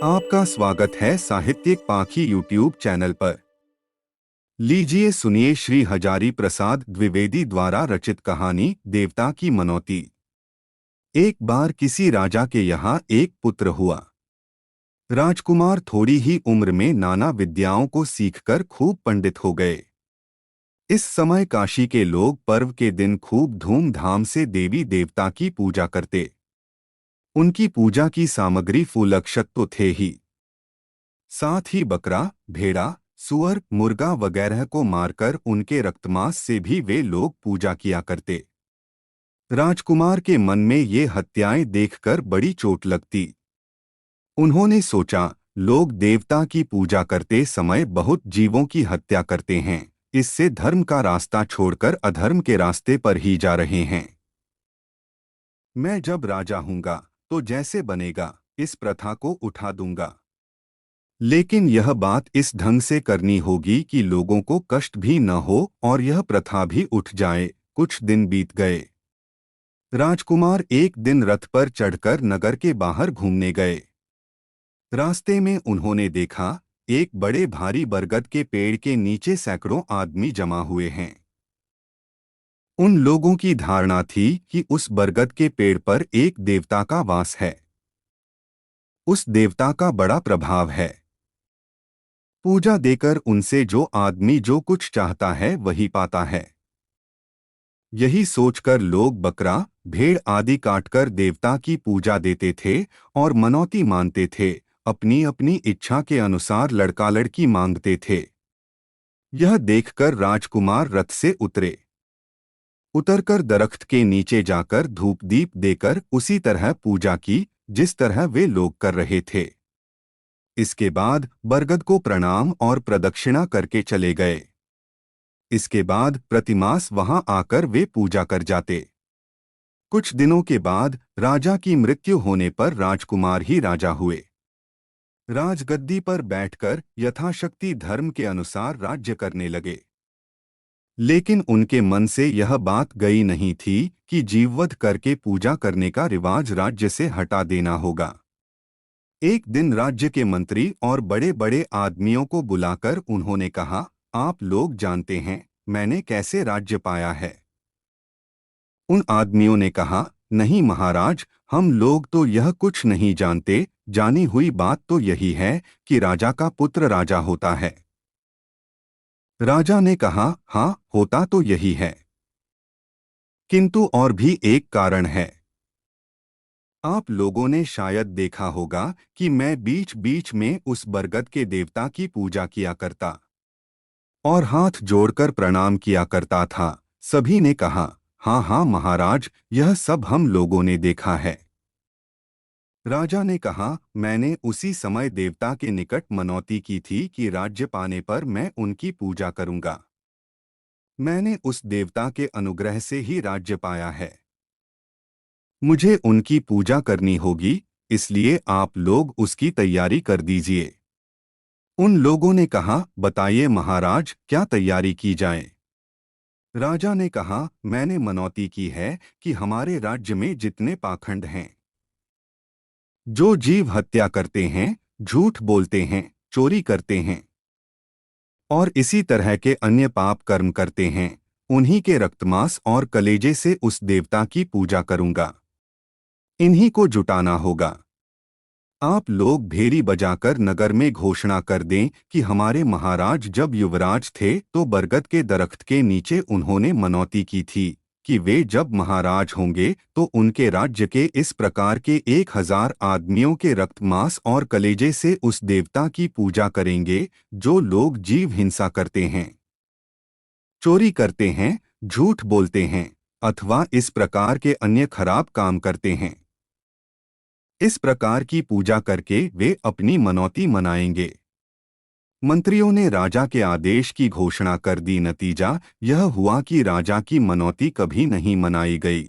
आपका स्वागत है साहित्यिक पाखी यूट्यूब चैनल पर। लीजिए सुनिए श्री हजारी प्रसाद द्विवेदी द्वारा रचित कहानी देवता की मनौती। एक बार किसी राजा के यहाँ एक पुत्र हुआ। राजकुमार थोड़ी ही उम्र में नाना विद्याओं को सीखकर खूब पंडित हो गए। इस समय काशी के लोग पर्व के दिन खूब धूमधाम से देवी देवता की पूजा करते। उनकी पूजा की सामग्री फूल अक्षत तो थे ही, साथ ही बकरा, भेड़ा, सुअर, मुर्गा वगैरह को मारकर उनके रक्तमांस से भी वे लोग पूजा किया करते। राजकुमार के मन में ये हत्याएं देखकर बड़ी चोट लगती। उन्होंने सोचा, लोग देवता की पूजा करते समय बहुत जीवों की हत्या करते हैं, इससे धर्म का रास्ता छोड़कर अधर्म के रास्ते पर ही जा रहे हैं। मैं जब राजा हूंगा तो जैसे बनेगा इस प्रथा को उठा दूंगा। लेकिन यह बात इस ढंग से करनी होगी कि लोगों को कष्ट भी न हो और यह प्रथा भी उठ जाए। कुछ दिन बीत गए। राजकुमार एक दिन रथ पर चढ़कर नगर के बाहर घूमने गए। रास्ते में उन्होंने देखा, एक बड़े भारी बरगद के पेड़ के नीचे सैकड़ों आदमी जमा हुए हैं। उन लोगों की धारणा थी कि उस बरगद के पेड़ पर एक देवता का वास है। उस देवता का बड़ा प्रभाव है। पूजा देकर उनसे जो आदमी जो कुछ चाहता है वही पाता है। यही सोचकर लोग बकरा, भेड़ आदि काटकर देवता की पूजा देते थे और मनौती मानते थे, अपनी अपनी इच्छा के अनुसार लड़का लड़की मांगते थे। यह देखकर राजकुमार रथ से उतरे। उतरकर दरख्त के नीचे जाकर धूप दीप देकर उसी तरह पूजा की जिस तरह वे लोग कर रहे थे। इसके बाद बरगद को प्रणाम और प्रदक्षिणा करके चले गए। इसके बाद प्रतिमास वहां आकर वे पूजा कर जाते। कुछ दिनों के बाद राजा की मृत्यु होने पर राजकुमार ही राजा हुए। राजगद्दी पर बैठकर यथाशक्ति धर्म के अनुसार राज्य करने लगे। लेकिन उनके मन से यह बात गई नहीं थी कि जीववध करके पूजा करने का रिवाज राज्य से हटा देना होगा। एक दिन राज्य के मंत्री और बड़े बड़े आदमियों को बुलाकर उन्होंने कहा, आप लोग जानते हैं मैंने कैसे राज्य पाया है? उन आदमियों ने कहा, नहीं महाराज, हम लोग तो यह कुछ नहीं जानते, जानी हुई बात तो यही है कि राजा का पुत्र राजा होता है। राजा ने कहा, हाँ, होता तो यही है, किंतु और भी एक कारण है। आप लोगों ने शायद देखा होगा कि मैं बीच बीच में उस बरगद के देवता की पूजा किया करता और हाथ जोड़कर प्रणाम किया करता था। सभी ने कहा, हाँ हाँ महाराज, यह सब हम लोगों ने देखा है। राजा ने कहा, मैंने उसी समय देवता के निकट मनौती की थी कि राज्य पाने पर मैं उनकी पूजा करूंगा। मैंने उस देवता के अनुग्रह से ही राज्य पाया है। मुझे उनकी पूजा करनी होगी, इसलिए आप लोग उसकी तैयारी कर दीजिए। उन लोगों ने कहा, बताइए महाराज, क्या तैयारी की जाए? राजा ने कहा, मैंने मनौती की है कि हमारे राज्य में जितने पाखंड हैं, जो जीव हत्या करते हैं, झूठ बोलते हैं, चोरी करते हैं और इसी तरह के अन्य पाप कर्म करते हैं, उन्हीं के रक्तमांस और कलेजे से उस देवता की पूजा करूंगा। इन्हीं को जुटाना होगा। आप लोग भेरी बजाकर नगर में घोषणा कर दें कि हमारे महाराज जब युवराज थे तो बरगद के दरख्त के नीचे उन्होंने मनौती की थी कि वे जब महाराज होंगे तो उनके राज्य के इस प्रकार के 1000 आदमियों के रक्त मांस और कलेजे से उस देवता की पूजा करेंगे जो लोग जीव हिंसा करते हैं, चोरी करते हैं, झूठ बोलते हैं अथवा इस प्रकार के अन्य खराब काम करते हैं। इस प्रकार की पूजा करके वे अपनी मनौती मनाएंगे। मंत्रियों ने राजा के आदेश की घोषणा कर दी। नतीजा यह हुआ कि राजा की मनौती कभी नहीं मनाई गई।